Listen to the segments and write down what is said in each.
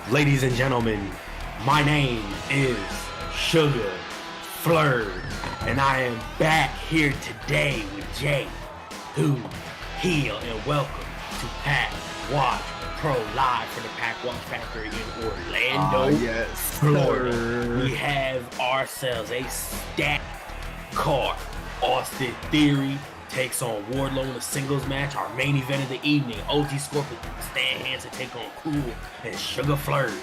Ladies and gentlemen, my name is Suga Flurb, and I am back here today with Jay, Who, Heel, and welcome to Pack Watch Pro live from the Pack Watch Factory in Orlando, Florida. We have ourselves a stacked card. Austin Theory takes on Wardlow in a singles match. Our main event of the evening, OG Scorp and Stan Hansen take on Krule and Suga Flurb.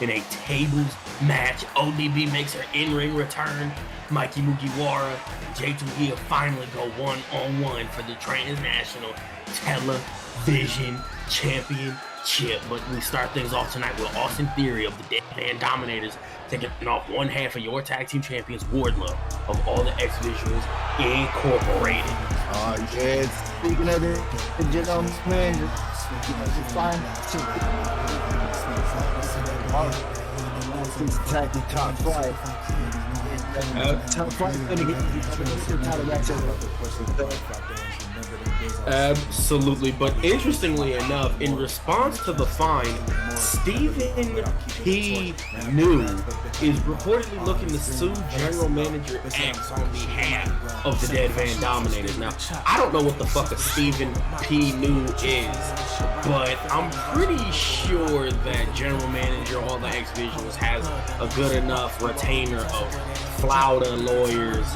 In a tables match, ODB makes her in-ring return. Mikey Mugiwara and J2 finally go one-on-one for the Transnational Television Championship. But we start things off tonight with Austin Theory of the Dead Man Dominators taking off one half of your tag team champions, Wardlow, of All the X Visuals Incorporated. Yes. Speaking of the gentleman, it's fine. Attacking top flight. Top flight is going to get the title match. Absolutely, but interestingly enough, in response to the fine, Stephen P. New is reportedly looking to sue General Manager X on behalf of the Dead Van Dominators. Now, I don't know what the fuck a Stephen P. New is, but I'm pretty sure that General Manager All the X Visuals has a good enough retainer of Flauta lawyers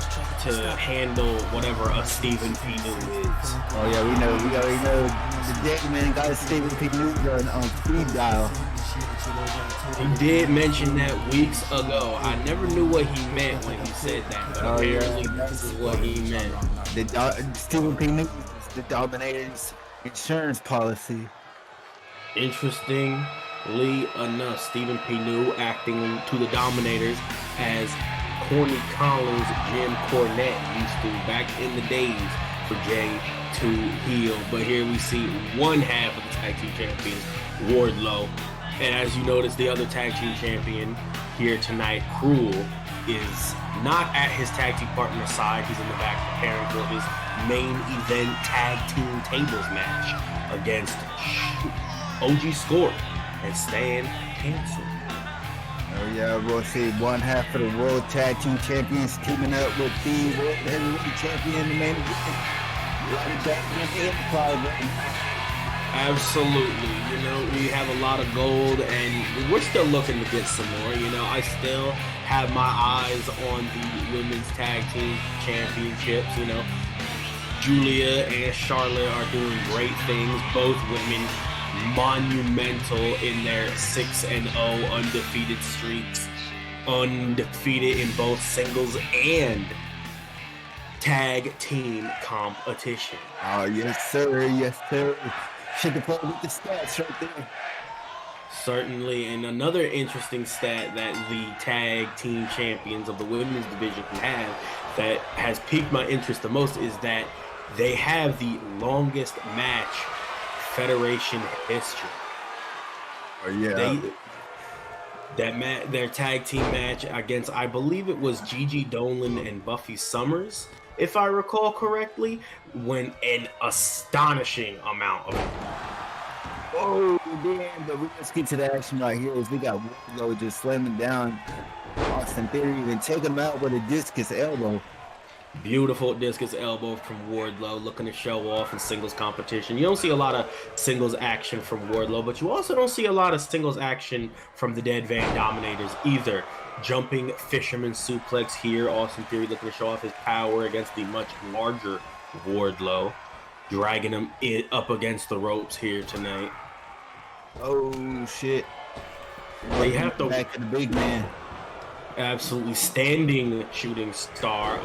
to handle whatever a Stephen P. New is. Oh yeah, we already know the Dead Man got a Stephen P. New on speed dial. He did mention that weeks ago. I never knew what he meant when he said that, but apparently this is what he meant. Stephen P. New, the Dominators insurance policy. Interestingly enough, Stephen P. New acting to the Dominators as Corny Collins, Jim Cornette used to back in the days for J2 Heel. But here we see one half of the tag team champions, Wardlow. And as you notice, the other tag team champion here tonight, Krule, is not at his tag team partner's side. He's in the back preparing for his main event tag team tables match against OG Scorp and Stan Hansen. Oh yeah, we'll see one half of the World Tag Team Champions teaming up with the World Heavyweight Champion, the main event. Absolutely. You know, we have a lot of gold and we're still looking to get some more. You know, I still have my eyes on the women's tag team championships. You know, Giulia and Charlotte are doing great things. Both women monumental in their 6-0 undefeated streaks. Undefeated in both singles and tag team competition. Oh, yes, sir. Yes, sir. Should have played with the stats right there. Certainly, and another interesting stat that the tag team champions of the women's division have that has piqued my interest the most is that they have the longest match Federation history. Oh yeah. Their tag team match against, I believe it was Gigi Dolan and Buffy Summers, if I recall correctly, went an astonishing amount of. Oh damn! But let's get to the action right here. Is we got Wardlow just slamming down Austin Theory and taking him out with a discus elbow. Beautiful discus elbow from Wardlow, looking to show off in singles competition. You don't see a lot of singles action from Wardlow, but you also don't see a lot of singles action from the Dead Van Dominators either. Jumping fisherman suplex here. Austin Theory looking to show off his power against the much larger Wardlow. Dragging him up against the ropes here tonight. Oh shit. They have to back to the big man. Absolutely standing shooting star.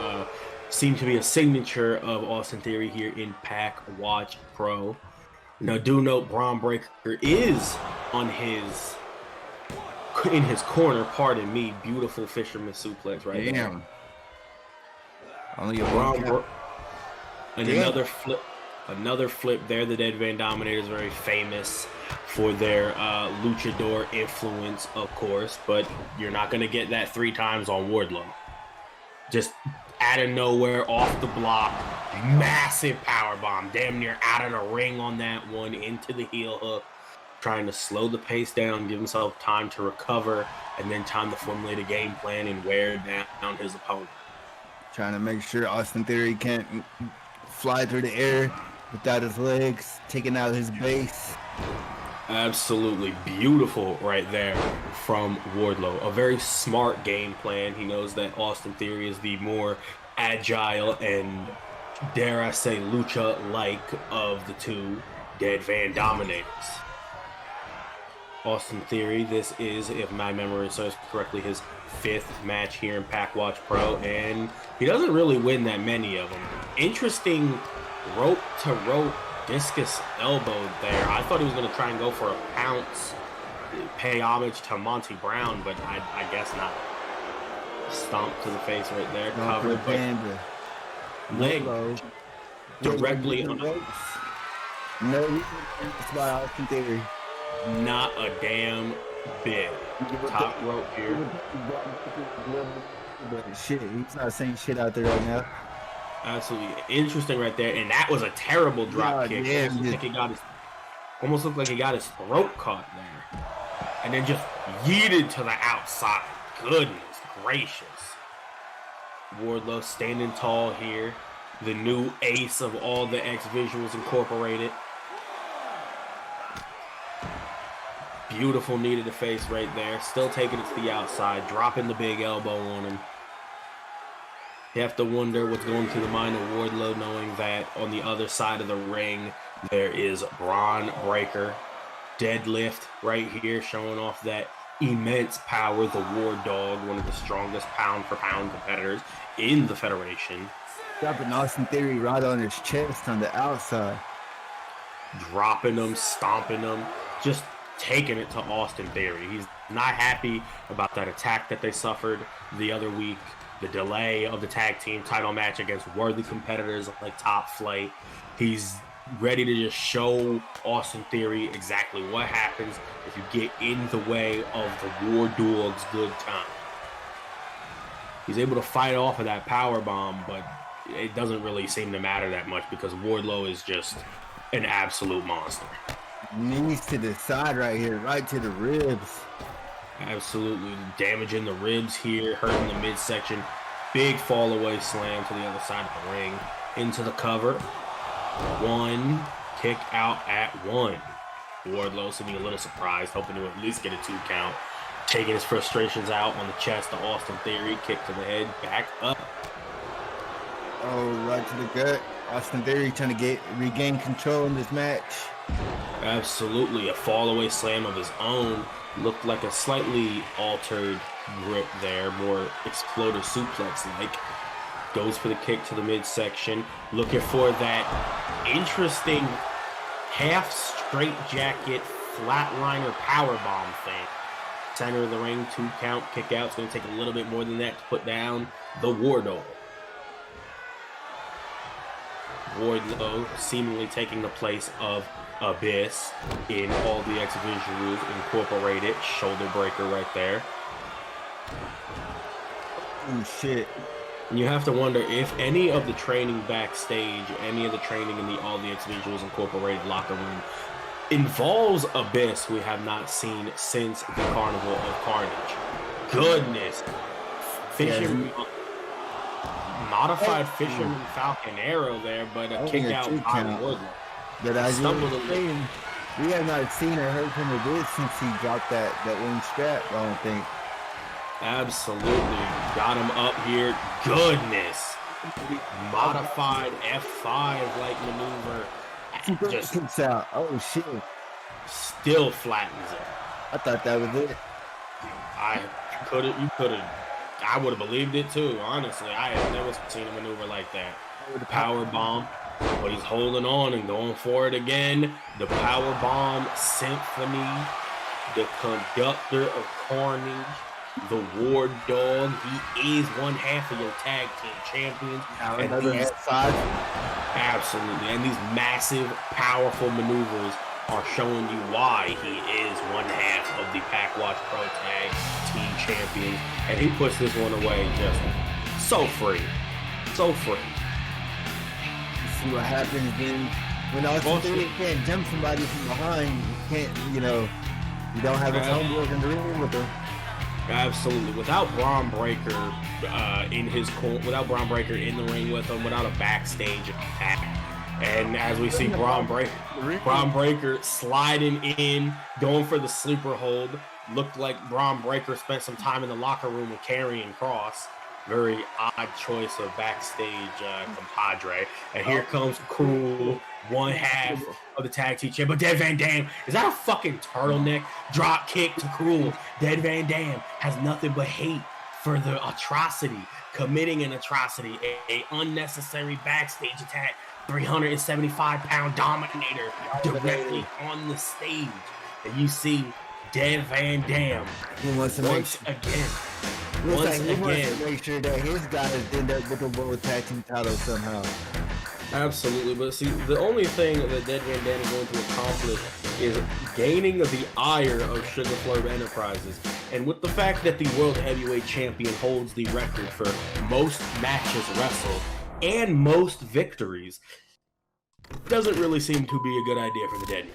Seems to be a signature of Austin Theory here in Pack Watch Pro. Now, do note Bron Breaker is on his in his corner. Pardon me. Beautiful fisherman suplex right there. Only a Bron and another flip there. The Dead Van Dominator is very famous for their luchador influence, of course, but you're not going to get that 3 times on Wardlow. Just out of nowhere, off the block, massive power bomb, damn near out of the ring on that one, into the heel hook, trying to slow the pace down, give himself time to recover, and then time to formulate a game plan and wear down his opponent. Trying to make sure Austin Theory can't fly through the air without his legs, taking out his base. Absolutely beautiful right there from Wardlow. A very smart game plan. He knows that Austin Theory is the more agile and, dare I say, lucha-like of the two Dead Van Dominators. Austin Theory, this is, if my memory serves correctly, his 5th match here in Pack Watch Pro, and he doesn't really win that many of them. Interesting rope-to-rope discus elbow there. I thought he was going to try and go for a pounce, pay homage to Monty Brown, but I guess not. Stomp to the face right there, covered, but leg directly on the ropes. No, it's by Austin Theory. Not a damn bit. Top rope here. But shit, he's not saying shit out there right now. Absolutely interesting right there, and that was a terrible drop kick. Yeah, almost looked like he got his throat caught there, and then just yeeted to the outside. Goodness gracious! Wardlow standing tall here, the new ace of all the X Visuals Incorporated. Beautiful knee to the face right there. Still taking it to the outside, dropping the big elbow on him. You have to wonder what's going through the mind of Wardlow, knowing that on the other side of the ring, there is Britt Baker. Deadlift right here, showing off that immense power. The War Dog, one of the strongest pound-for-pound competitors in the Federation. Dropping Austin Theory right on his chest on the outside. Dropping him, stomping him, just taking it to Austin Theory. He's not happy about that attack that they suffered the other week. The delay of the tag team title match against worthy competitors like Top Flight. He's ready to just show Austin Theory exactly what happens if you get in the way of the War Dog's good time. He's able to fight off of that power bomb, but it doesn't really seem to matter that much because Wardlow is just an absolute monster. Knees to the side right here, right to the ribs. Absolutely damaging the ribs here, hurting the midsection. Big fall away slam to the other side of the ring. Into the cover. 1, kick out at 1. Wardlow seeming a little surprised, hoping to at least get a 2 count. Taking his frustrations out on the chest to Austin Theory. Kick to the head, back up. Oh, right to the gut. Austin Theory trying to regain control in this match. Absolutely, a fall away slam of his own. Looked like a slightly altered grip there, more exploded suplex-like. Goes for the kick to the midsection. Looking for that interesting half straight jacket flatliner powerbomb thing. Center of the ring, 2 count, kick out. It's going to take a little bit more than that to put down the Wardlow. Wardlow seemingly taking the place of Abyss in all the X Visuals Incorporated. Shoulder breaker right there. Oh shit. And you have to wonder if any of the training backstage, any of the training in the All the X Visuals Incorporated locker room involves Abyss, we have not seen since the Carnival of Carnage. Goodness. Fisherman, modified Fisherman Falcon Arrow there, but a kick out by Wardlow. But as we have not seen or heard from Abyss since he dropped that one strap, I don't think. Absolutely. Got him up here. Goodness. Modified F5-like maneuver. Just kicks out. Oh, shit. Still flattens it. I thought that was it. I would have believed it too, honestly. I have never seen a maneuver like that. The power bomb, but he's holding on and going for it again. The power bomb symphony the conductor of carnage, the war dog. He is one half of your tag team champions. Absolutely. And these massive, powerful maneuvers are showing you why he is one half of the Pack Watch Pro Tag Team Champions. And he puts this one away just so free. So free. See what happens then when you can't jump somebody from behind. You can't, you don't have a homework in the ring with them. Absolutely. Without Bron Breaker without Bron Breaker in the ring with him, without a backstage attack. And as we see Bron Breaker sliding in, going for the sleeper hold. Looked like Bron Breaker spent some time in the locker room with Karrion Kross. Very odd choice of backstage compadre. And here comes Krule, one half of the tag team champ. But Dead Van Dam, is that a fucking turtleneck drop kick to Krule? Dead Van Dam has nothing but hate for the atrocity, committing an atrocity, a unnecessary backstage attack. 375-pound Dominator directly on the stage. And you see Dead Van Dam once again. He wants to make sure that his guys end up with the World Tag Team title somehow. Absolutely, but see, the only thing that Dead Van Dam is going to accomplish is gaining the ire of Sugar Flurb Enterprises. And with the fact that the World Heavyweight Champion holds the record for most matches wrestled and most victories, doesn't really seem to be a good idea for the Dead.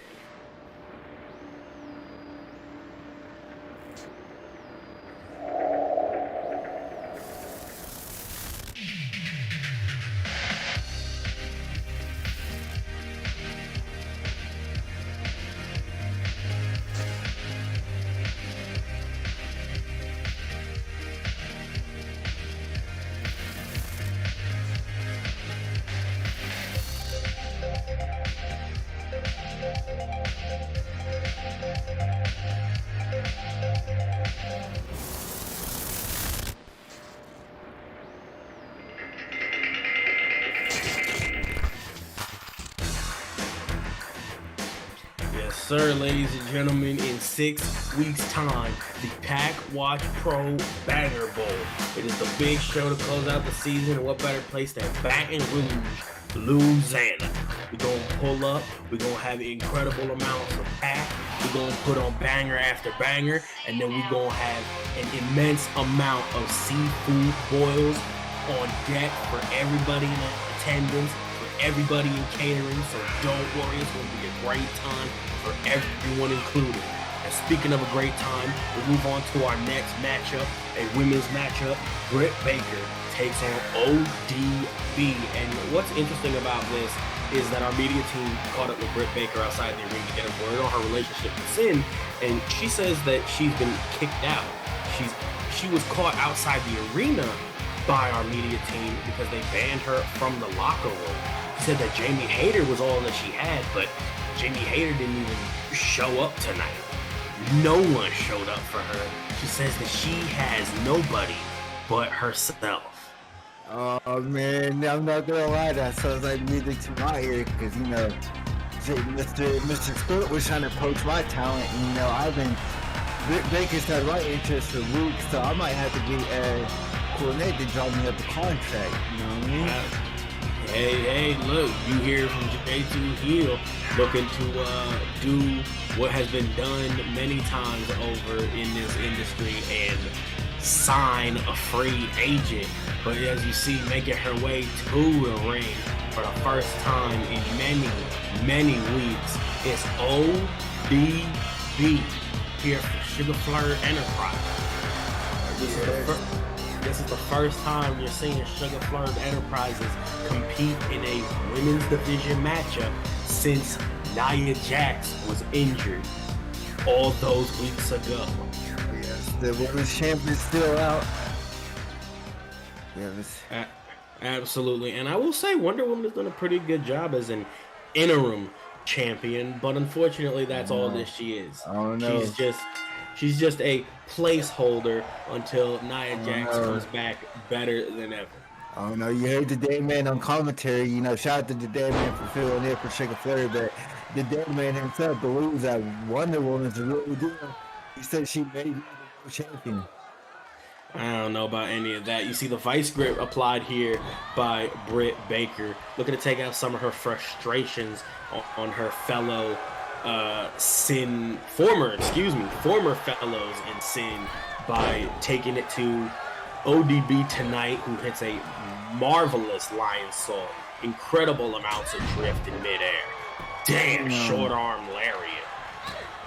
Sir, ladies and gentlemen, in 6 weeks' time, the Pack Watch Pro Banger Bowl. It is the big show to close out the season, and what better place than Baton Rouge, Louisiana. We're going to pull up, we're going to have incredible amounts of pack, we're going to put on banger after banger, and then we're going to have an immense amount of seafood boils on deck for everybody in attendance, for everybody in catering, so don't worry, it's going to be a great time for everyone included. And speaking of a great time, we'll move on to our next matchup, a women's matchup. Britt Baker takes on ODB. And what's interesting about this is that our media team caught up with Britt Baker outside the arena to get a word on her relationship with Sin, and she says that she's been kicked out. She was caught outside the arena by our media team because they banned her from the locker room. She said that Jamie Hayter was all that she had, but Jamie Hayter didn't even show up tonight. No one showed up for her. She says that she has nobody but herself. Oh man, I'm not gonna lie, that sounds like music to my ear, because Mr. Scorp was trying to poach my talent, and I've been Britt Baker's had my interest for weeks, so I might have to get coordinate to draw me up a contract. You know what I mean? Hey, look, you hear from J2 Heel looking to do what has been done many times over in this industry and sign a free agent. But as you see, making her way to the ring for the first time in many weeks, it's ODB here for Sugar Flurb Enterprise. This is the first time you're seeing Sugar Flurb Enterprises compete in a women's division matchup since Nia Jax was injured all those weeks ago. Yes, the women's champ is still out. Yes. Absolutely. And I will say Wonder Woman has done a pretty good job as an interim champion, but unfortunately that's all that she is. Oh no. She's just a placeholder until Nia Jax comes back better than ever. Oh no, you heard the Day Man on commentary. Shout out to the Day Man for filling in for Sugar Flurb, but the dead man himself believes that Wonder Woman's a real deal. He said she may be the world champion. I don't know about any of that. You see the vice grip applied here by Britt Baker, looking to take out some of her frustrations on her fellow former fellows in Sin by taking it to ODB tonight, who hits a marvelous lion salt, incredible amounts of drift in midair. Damn, short arm lariat.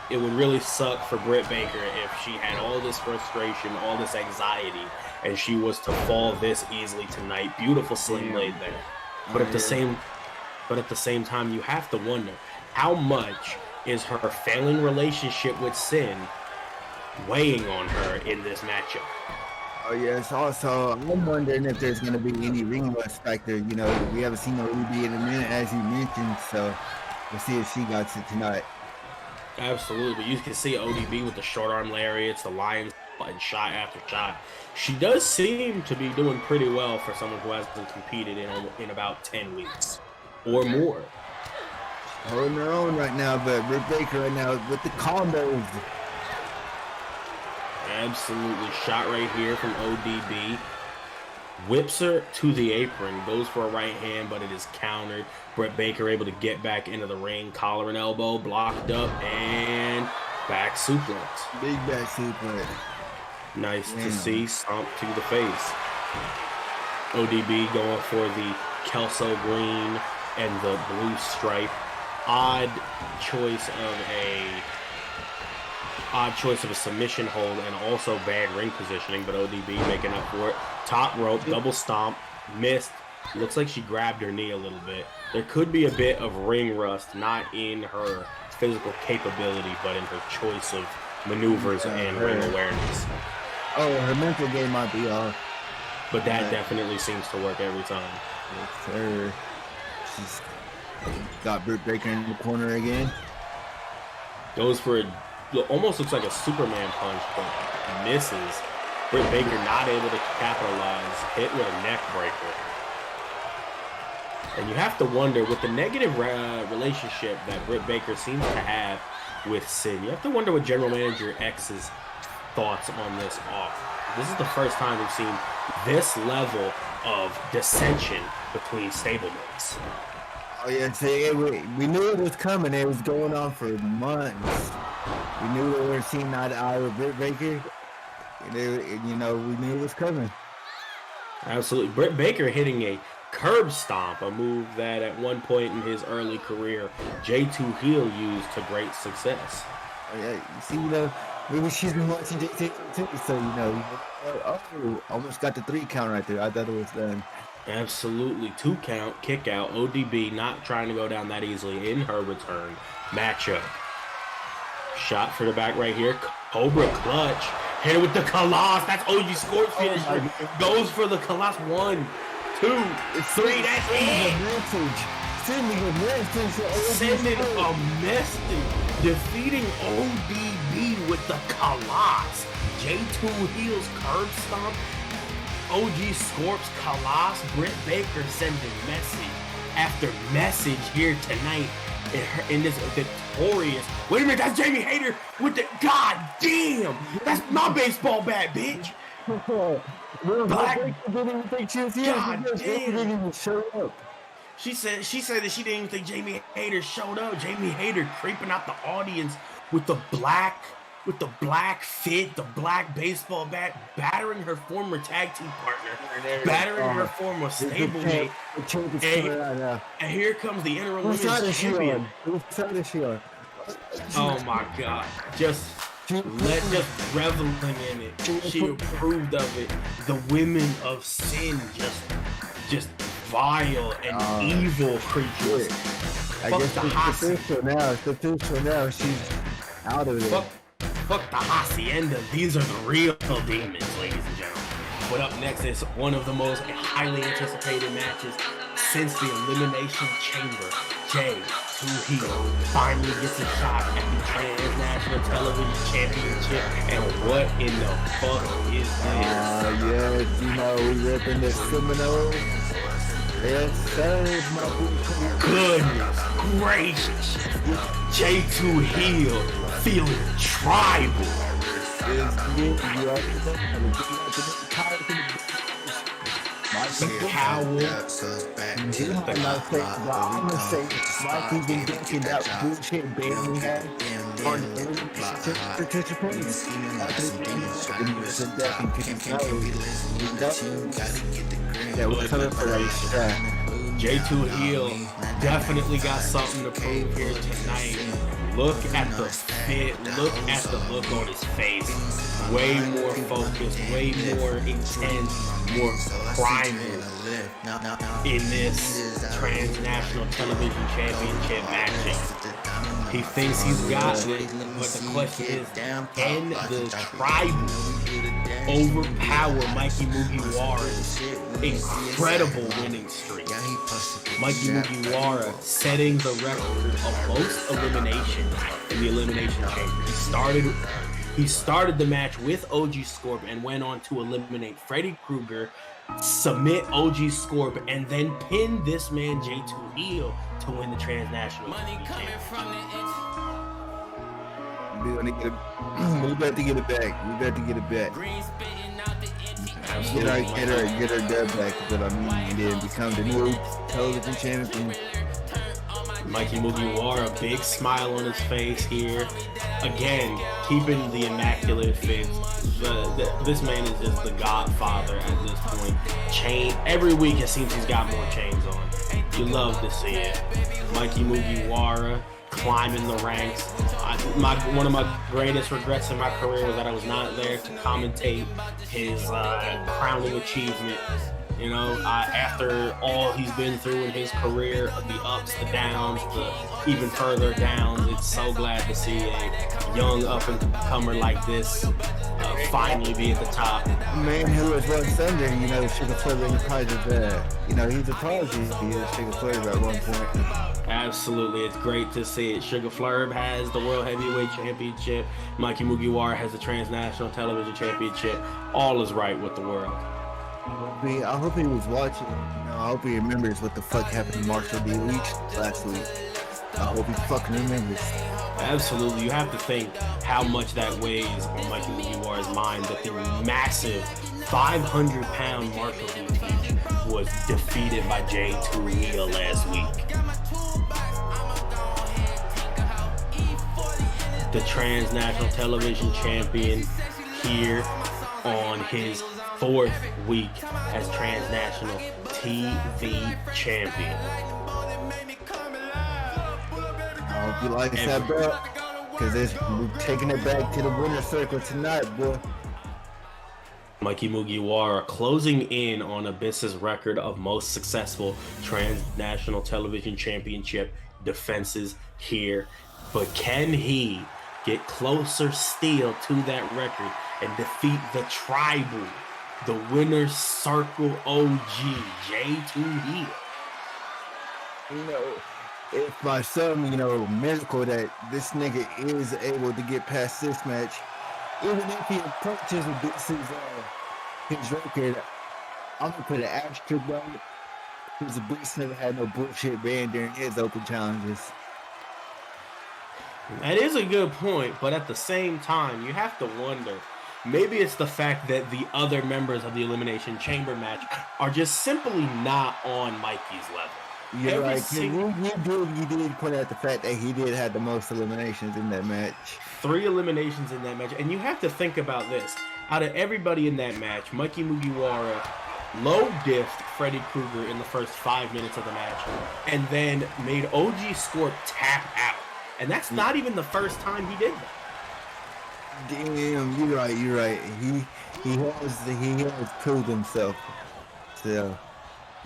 It would really suck for Britt Baker if she had all this frustration, all this anxiety, and she was to fall this easily tonight. Beautiful sling blade there. But at the same time, you have to wonder, how much is her failing relationship with Sin weighing on her in this matchup? Oh yes. Also, I'm wondering if there's going to be any ring rust factor. You know, we haven't seen ODB in a minute, as you mentioned, so we'll see if she got it tonight. Absolutely. You can see ODB with the short arm lariats, the lions, and shot after shot. She does seem to be doing pretty well for someone who hasn't competed in about 10 weeks or more. Holding her own right now, but Britt Baker right now with the combos. Absolutely. Shot right here from ODB. Whips her to the apron, goes for a right hand, but it is countered. Britt Baker able to get back into the ring, collar and elbow, blocked up, and back suplex. Big back suplex. Nice to see. Stomp to the face. ODB going for the Kelso green and the blue stripe. Odd choice of a submission hold and also bad ring positioning, but ODB making up for it. Top rope, double stomp, missed. Looks like she grabbed her knee a little bit. There could be a bit of ring rust, not in her physical capability, but in her choice of maneuvers and ring awareness. Oh, her mental game might be off. But that definitely seems to work every time. Yes, sir. She's got Britt Baker in the corner again. Goes for almost looks like a Superman punch, but misses. Britt Baker not able to capitalize, hit with a neck breaker. And you have to wonder, with the negative relationship that Britt Baker seems to have with Sin, you have to wonder what General Manager X's thoughts on this are. This is the first time we've seen this level of dissension between stablemates. Oh yeah, see, we knew it was coming. It was going on for months. We knew they were seeing eye to eye with Britt Baker. We knew it was coming. Absolutely. Britt Baker hitting a curb stomp, a move that at one point in his early career, J2 Heel used to great success. Oh, yeah, you see, maybe she's been watching J2 too, so, almost got the 3 count right there. I thought it was done. Absolutely. 2 count, kick out. ODB not trying to go down that easily in her return matchup. Shot for the back right here. Cobra clutch. Hit it with the Colossus. That's OG Scorp finisher. Goes for the Colossus. 1, 2, 3. That's it. Sending a message. Defeating ODB with the Colossus. J2 Heels curb stomp. OG Scorp's Colossus. Britt Baker sending message after message here tonight in this victorious. Wait a minute, that's Jamie Hayter with the. God damn! That's my baseball bat, bitch! Black. Didn't even think she was here. God damn! Didn't even show up. She said that she didn't even think Jamie Hayter showed up. Jamie Hayter creeping out the audience with the black fit, the black baseball bat, battering her former tag team partner, battering her former stablemate. And here comes the interim women's champion. Oh my God! Just reveling in it. She approved of it. The women of Sin, just vile and evil creatures. I guess it's official now. She's out of it. Fuck the hacienda. These are the real demons, ladies and gentlemen. But up next is one of the most highly anticipated matches since the Elimination Chamber. J2 Heel finally gets a shot at the Transnational Television Championship. And what in the fuck is this? Yes, we ripping the Seminoles. Yes, sir, my Goodness gracious. J2 heel feeling tribal. The cowl. I'm gonna say Mikey been drinking that bullshit band we had on the participants. Yeah, we're coming for that strap. J2 heel definitely got something to prove here tonight. Look at the fit, look at the look on his face. Way more focused, way more intense, more primal in this Transnational Television Championship matching. He thinks he's got it, but the question is, can the tribal overpower Mikey Mugiwara's incredible winning streak? Mikey Mugiwara setting the record of most eliminations in the Elimination Chamber. He started the match with OG Scorp and went on to eliminate Freddy Krueger, submit OG Scorp, and then pin this man J2 heel to win the Transnational Championship. We about to get it back. We about to get it back. Get our dub back, but I mean, and then become the new television champion. Mikey Mugiwara, big smile on his face here. Again, keeping the immaculate fit. This man is just the godfather at this point. Every week it seems he's got more chains on. You love to see it. Mikey Mugiwara climbing the ranks. One of my greatest regrets in my career was that I was not there to commentate his crowning achievement. You know, after all he's been through in his career, the ups, the downs, the even further downs, it's so glad to see a young up-and-comer like this finally be at the top. Man who was one Sunday, you know, Sugar Flurb Enterprises, you know, he's a prodigy. He is Sugar Flurb at one point. Absolutely, it's great to see it. Sugar Flurb has the World Heavyweight Championship. Mikey Mugiwara has the Transnational Television Championship. All is right with the world. I hope he was watching. You know, I hope he remembers what the fuck happened to Marshall D. Leach last week. I hope he fucking remembers. Absolutely, you have to think how much that weighs on Mikey Mugiwara's mind that the massive 500-pound Marshall D. Leach was defeated by J2 heel last week. The Transnational Television Champion here on his 4th week as Transnational TV Champion. I hope you like that, bro. Because we're taking it back to the winner's circle tonight, boy. Mikey Mugiwara closing in on Abyss's record of most successful Transnational Television Championship defenses here. But can he get closer still to that record and defeat the tribal, the winner's circle OG, J2 heel? You know, if by some, you know, miracle that this nigga is able to get past this match, even if he approaches his record, I'm gonna put an asterisk by it, because the Abyss never had no bullshit band during his open challenges. That is a good point, but at the same time, you have to wonder, maybe it's the fact that the other members of the Elimination Chamber match are just simply not on Mikey's level. You're right. You did point out the fact that he did have the most eliminations in that match. 3 eliminations in that match. And you have to think about this. Out of everybody in that match, Mikey Mugiwara low-diffed Freddy Krueger in the first 5 minutes of the match and then made OG Scorp tap out. And that's not even the first time he did that. Damn, you're right. He has proved himself. So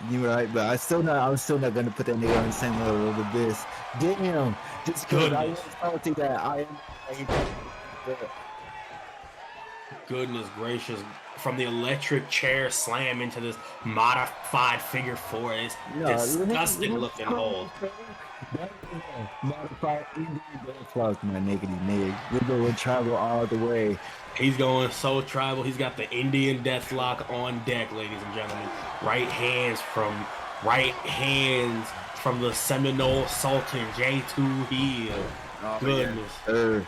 you're right, but I'm still not gonna put that nigga on the same level of Abyss. Damn, just because I was salty that I am. Goodness gracious! From the electric chair slam into this modified figure 4, it's disgusting looking hold. Modified Indian deathlock, my nigga. We're going tribal all the way. He's going so tribal. He's got the Indian deathlock on deck, ladies and gentlemen. Right hands from Right hands from the Seminole Sultan, J2 Heel. Oh, Goodness. Yeah.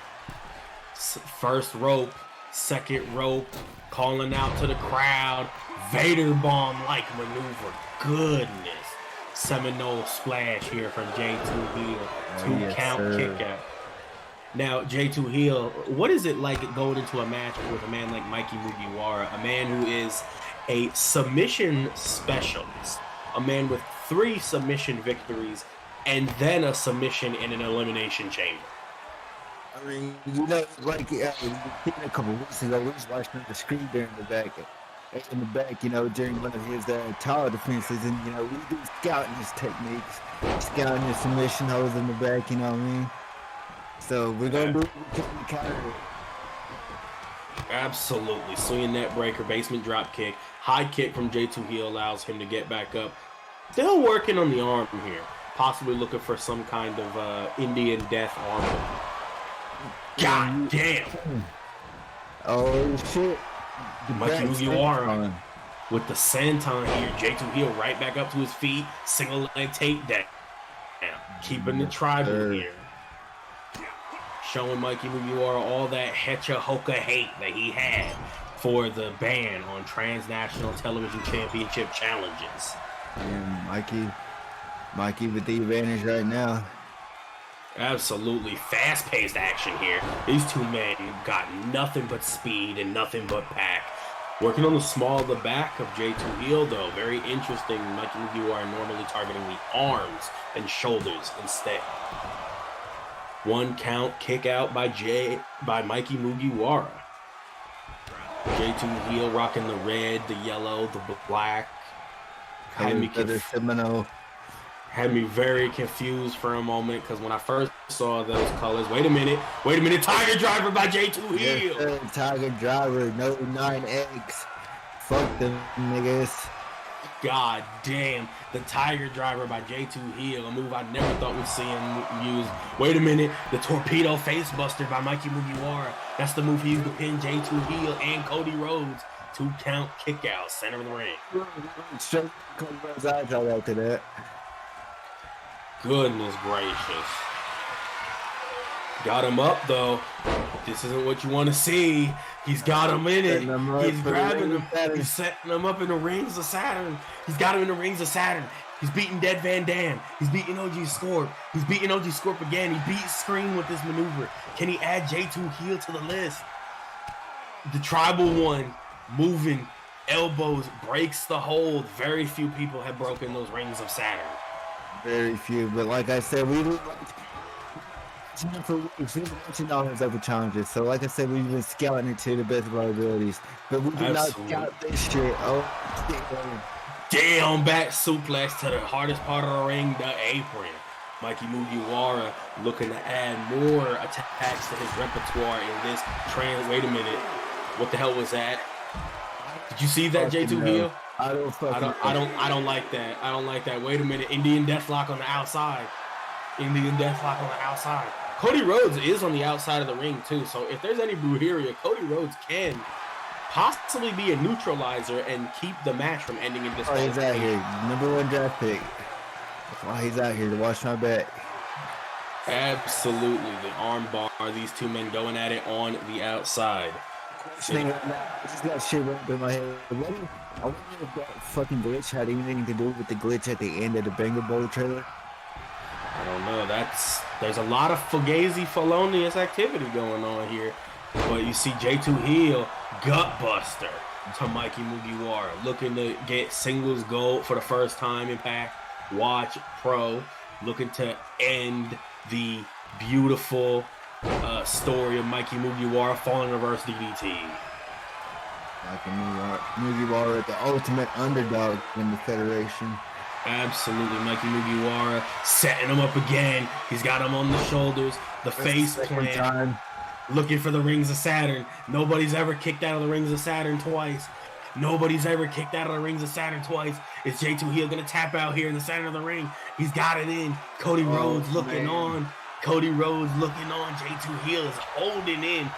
First rope, second rope, calling out to the crowd. Vader bomb-like maneuver. Goodness. Seminole splash here from J2 Heel. Two count kick out. Now, J2 Heel, what is it like going into a match with a man like Mikey Mugiwara, a man who is a submission specialist, a man with 3 submission victories, and then a submission in an elimination chamber? I mean, you know, like a couple weeks ago, we was watching the screen there in the back, you know, during one of his tower defenses, and you know, we do scouting his techniques, scouting his submission holds in the back, you know what I mean? So we're gonna do it with the counter. Absolutely. Swinging net breaker, basement drop kick, high kick from J2 Heel allows him to get back up. Still working on the arm here, possibly looking for some kind of Indian death arm. God damn! Oh shit! Mikey Mugiwara with the senton here. J2 Heel right back up to his feet. Single leg takedown. Keeping the tribal here. Showing Mikey Mugiwara all that Hecha Hoka hate that he had for the ban on Transnational Television Championship challenges. And Mikey with the advantage right now. Absolutely fast-paced action here. These two men got nothing but speed and nothing but pack. Working on the small of the back of J2 Heel, though. Very interesting. Mikey Mugiwara normally targeting the arms and shoulders instead. 1 count kick out by Mikey Mugiwara. J2 Heel rocking the red, the yellow, the black. Had me very confused for a moment because when I first saw those colors, wait a minute, Tiger Driver by J2 Heel. Yes, Tiger Driver, no 9 eggs. Fuck them niggas. God damn, the Tiger Driver by J2 Heel, a move I never thought we'd see him use. Wait a minute, the Torpedo Facebuster by Mikey Mugiwara. That's the move he used to pin J2 Heel and Cody Rhodes. 2 count kick out, center of the ring. Straight Cody Rhodes' eyes all after that. Goodness gracious. Got him up though. This isn't what you want to see. He's got him in it. He's grabbing him. He's setting him up in the rings of Saturn. He's got him in the rings of Saturn. He's beating Dead Van Dam. He's beating OG Scorp. He's beating OG Scorp again. He beat Scream with this maneuver. Can he add J2 Heel to the list? The tribal one moving elbows breaks the hold. Very few people have broken those rings of Saturn. Very few, but like I said, we've been watching all his other challenges. So like I said, we've been scouting it to the best of our abilities. But we did not scout this shit. Oh, damn, back suplex to the hardest part of the ring, the apron. Mikey Mugiwara looking to add more attacks to his repertoire in this trans. Wait a minute, what the hell was that? Did you see that, J2 Heel? I don't like that. I don't like that. Wait a minute. Indian Deathlock on the outside. Cody Rhodes is on the outside of the ring too. So if there's any Brujeria, Cody Rhodes can possibly be a neutralizer and keep the match from ending in this. Oh, he's out here. #1 draft pick. That's why he's out here to watch my back. Absolutely. The arm bar. These two men going at it on the outside. I just got shit right in my head. I wonder if that fucking glitch had anything to do with the glitch at the end of the Banger Bowl trailer. I don't know. There's a lot of fugazi felonious activity going on here. But you see J2 Heel, gutbuster to Mikey Mugiwara, looking to get singles gold for the first time in Pack Watch Pro, looking to end the beautiful story of Mikey Mugiwara falling in reverse DDT. Mikey Mugiwara, the ultimate underdog in the Federation. Absolutely, Mikey Mugiwara setting him up again. He's got him on the shoulders. The face plant. Looking for the rings of Saturn. Nobody's ever kicked out of the rings of Saturn twice. Is J2 Heel going to tap out here in the center of the ring? He's got it in. Cody Rhodes looking on. J2 Heel is holding in.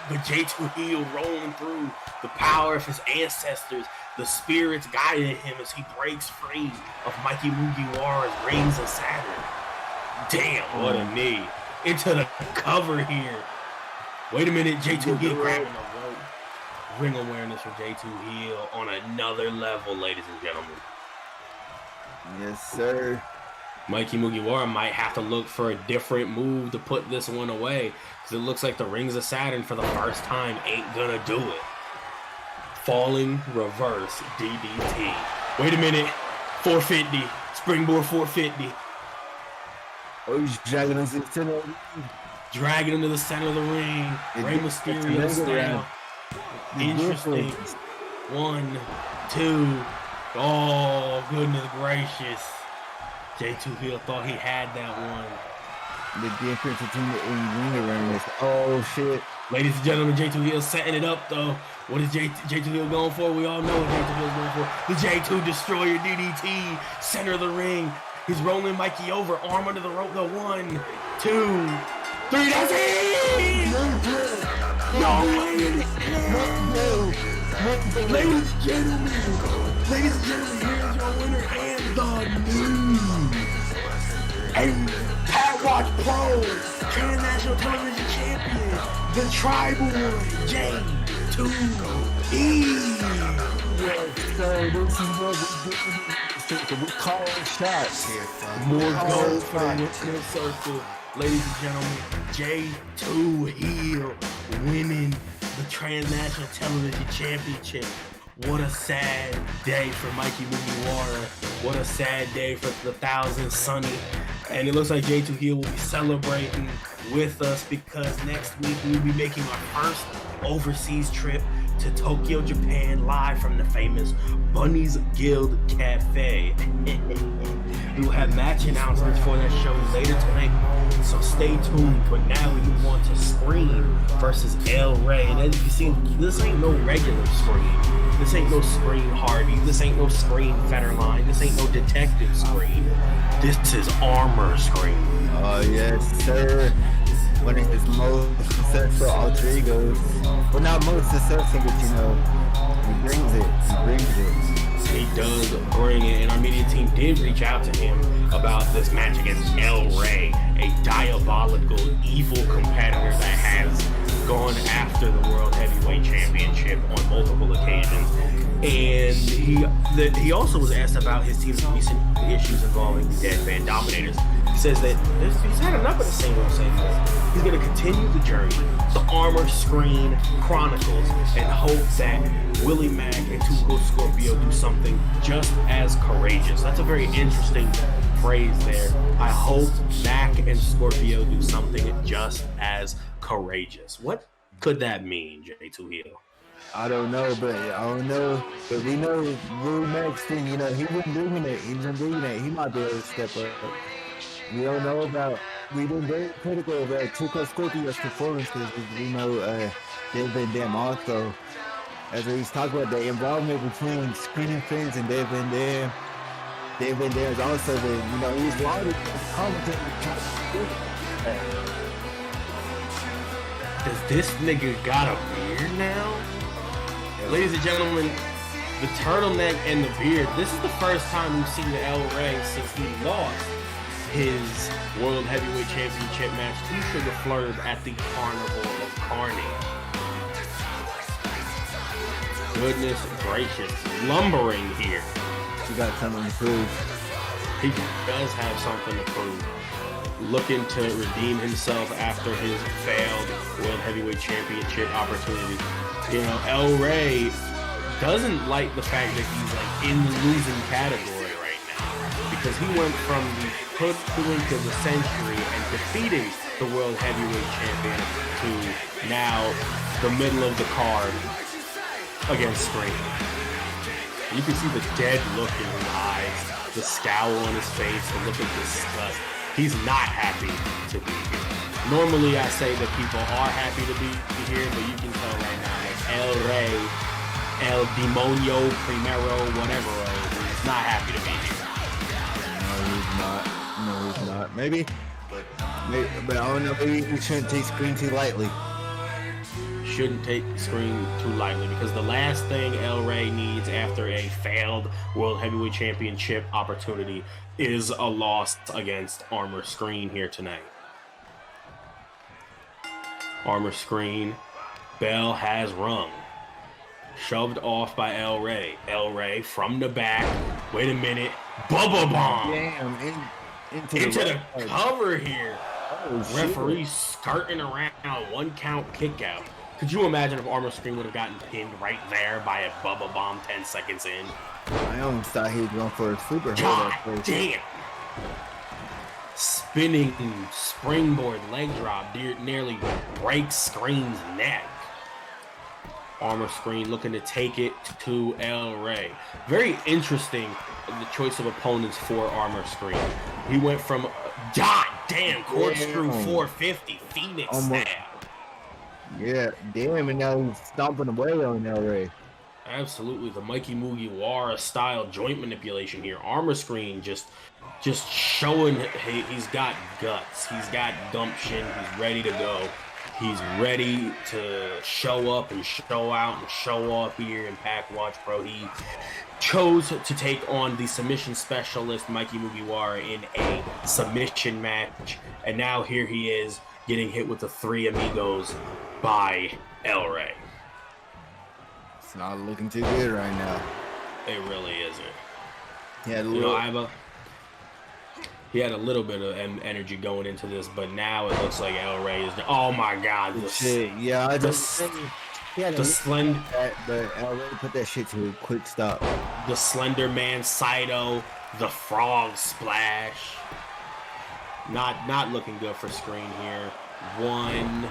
But J2 Heel rolling through the power of his ancestors, the spirits guiding him as he breaks free of Mikey Mugiwara's rings of Saturn. Damn, what a knee. Into the cover here. Wait a minute, J2 Heel grabbing the rope. Ring awareness for J2 Heel on another level, ladies and gentlemen. Yes, sir. Mikey Mugiwara might have to look for a different move to put this one away, because it looks like the Rings of Saturn for the first time ain't gonna do it. Falling reverse DDT. Wait a minute. 450. Springboard 450. Oh, he's dragging him to the center of the ring. Dragging him to the center of the ring. Rey Mysterio style. Interesting. 1, 2. Oh, goodness gracious. J2 Heel thought he had that one. The difference between the ring awareness. Oh, shit. Ladies and gentlemen, J2 Heel setting it up, though. What is J2 Heel going for? We all know what J2 Heel's going for. The J2 Destroyer DDT. Center of the ring. He's rolling Mikey over. Arm under the rope, though. 1, 2, 3. That's it! No way in hell! Ladies and gentlemen, here's your winner and the news. And Pat Watch Pro, Transnational Television Champion, the Tribal One, J2E. Yes, sir. This is what we call shots here. More gold for the Winner Circle. Ladies and gentlemen, J2 Heel winning the Transnational Television Championship. What a sad day for Mikey Mugiwara. What a sad day for the Thousand Sunny. And it looks like J2 Heel will be celebrating with us, because next week we'll be making our first overseas trip to Tokyo, Japan, live from the famous Bunny's Guild Cafe. We will have match announcements for that show later tonight, so stay tuned. But now we move on to Scream versus El Rey. And as you can see, this ain't no regular Scream. This ain't no Scream Harvey. This ain't no Scream Federline. This ain't no Detective Scream. This is Armor Scream. Oh, yes, sir. One of his most successful alter egos. Well, not most successful, but he brings it. He does bring it, and our media team did reach out to him about this match against El Rey, a diabolical, evil competitor that has gone after the World Heavyweight Championship on multiple occasions. And he also was asked about his team's recent issues involving the Deadpan Dominators. He says that he's had enough of the same old. He's going to continue the journey, the Armor Screen Chronicles, and hope that Willie Mack and Tuco Scorpio do something just as courageous. That's a very interesting phrase there. I hope Mack and Scorpio do something just as courageous. What could that mean, J2 Heel? I don't know. But we know Willie Mack's thing, he been doing it. He might be able to step up. We don't know about. We've been very critical of Tuco Scorpio's performances, because we know they've been them also. As he's talking about the involvement between Screaming Fans and they've been there. They've been there also. That he's lauded commentating. Does this nigga got a beard now? Ladies and gentlemen, the turtleneck and the beard. This is the first time we've seen the El Rey since he lost his World Heavyweight Championship match to Suga Flurb at the Carnival of Carnage. Goodness gracious, lumbering here. He got something to prove. He does have something to prove. Looking to redeem himself after his failed World Heavyweight Championship opportunity. El Rey doesn't like the fact that he's in the losing category right now, because he went from the hoodwink of the century and defeating the World Heavyweight Champion to now the middle of the card against Scream. You can see the dead look in his eyes, the scowl on his face, the look of disgust. He's not happy to be here. Normally I say that people are happy to be here, but you can tell right now that El Rey, El Demonio, Primero, whatever, is not happy to be here. No, he's not. Maybe, but I don't know. Maybe he shouldn't take Scream too lightly. shouldn't take Screen too lightly, because the last thing El Rey needs after a failed World Heavyweight Championship opportunity is a loss against Armor Screen here tonight. Armor Screen, bell has rung. Shoved off by El Rey. El Rey from the back. Wait a minute. Bubba bomb. Damn, into the cover here. Oh, Referee skirting around. 1 count kick out. Could you imagine if Armor Screen would have gotten pinned right there by a Bubba bomb 10 seconds in? I almost thought he was going for a super God hold. damn. Spinning springboard leg drop nearly breaks Screen's neck. Armor Screen looking to take it to El Rey. Very interesting, the choice of opponents for Armor Screen. He went from god damn corkscrew 450 Phoenix snap. Yeah, damn, and now he's stomping away on El Rey. Absolutely, the Mikey Mugiwara style joint manipulation here. Armor Screen just showing he's got guts. He's got gumption. He's ready to go. He's ready to show up and show out and show off here in Pack Watch Pro. He chose to take on the submission specialist Mikey Mugiwara in a submission match, and now here he is getting hit with the 3 amigos by El Rey. It's not looking too good right now. It really isn't. Yeah, he had a little bit of energy going into this, but now it looks like El Rey is. Oh my God! Yeah, I just the slender, but El Rey put that shit to a quick stop. The Slender Man Saito, the Frog Splash. Not looking good for Screen here. 1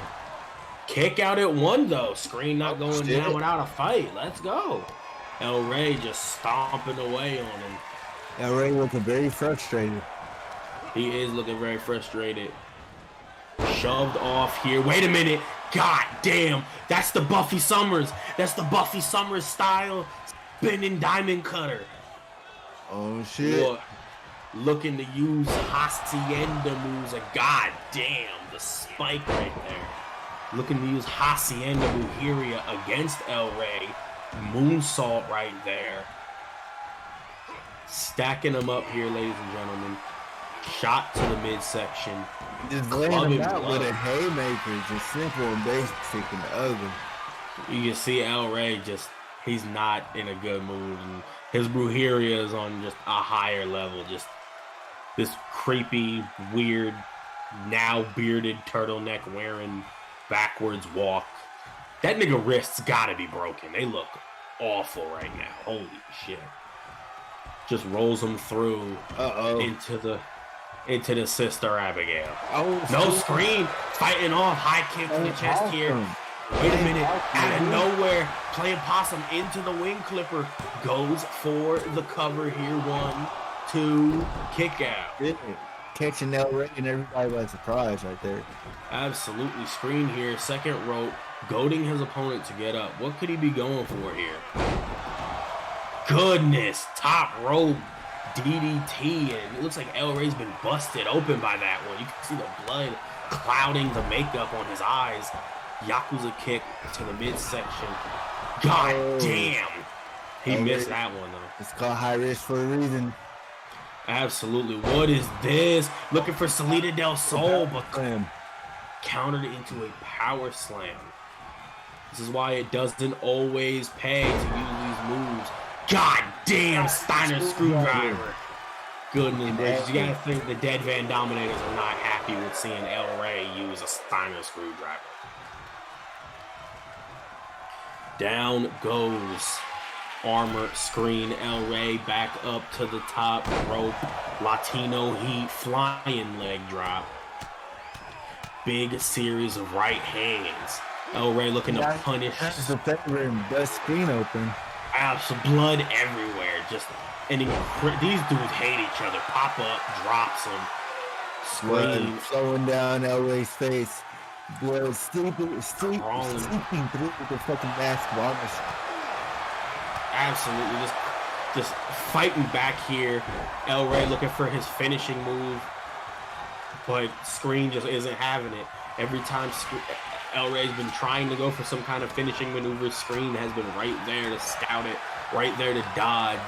kick out at 1 though. Screen not going down without a fight. Let's go. El Rey just stomping away on him. El Rey looking very frustrated. He is looking very frustrated. Shoved off here. Wait a minute. God damn. That's the Buffy Summers. That's the Buffy Summers style spinning diamond cutter. Oh, shit. Boy, looking to use Hacienda moves. God damn. The spike right there. Looking to use Hacienda Mugiria against El Rey. Moonsault right there. Stacking them up here, ladies and gentlemen. Shot to the midsection. Just laying him out with a haymaker. Just simple and basic and ugly. You can see El Rey he's not in a good mood. And his Brujeria is on just a higher level. Just this creepy, weird, now bearded turtleneck wearing backwards walk. That nigga wrists gotta be broken. They look awful right now. Holy shit. Just rolls him through into the Sister Abigail. No Screen. Fighting off. High kick to the chest here. Wait a minute. Out of nowhere. Playing possum into the wing clipper. Goes for the cover here. 1, 2. Kick out. Catching El Rey and everybody by surprise right there. Absolutely. Screen here. Second rope. Goading his opponent to get up. What could he be going for here? Goodness. Top rope. DDT, and it looks like El Rey's been busted open by that one. You can see the blood clouding the makeup on his eyes. Yakuza kick to the midsection. God damn. He missed that one, though. It's called high risk for a reason. Absolutely. What is this? Looking for Salida del Sol, but countered into a power slam. This is why it doesn't always pay to use these moves. God damn, Steiner screwdriver. Goodness gracious. You gotta think the Dead Van Dominators are not happy with seeing El Rey use a Steiner screwdriver. Down goes Armor Screen. El Rey back up to the top rope. Latino Heat flying leg drop. Big series of right hands. El Rey looking to punish. That's the favorite and bust Screen open. Absolute blood everywhere. Just these dudes hate each other. Pop up, drops him. Screen flowing down El Rey's face. Blood seeping through the fucking mask of armor. Absolutely, just fighting back here. El Rey looking for his finishing move, but Screen just isn't having it. Every time El Rey's been trying to go for some kind of finishing maneuver. Screen has been right there to scout it, right there to dodge.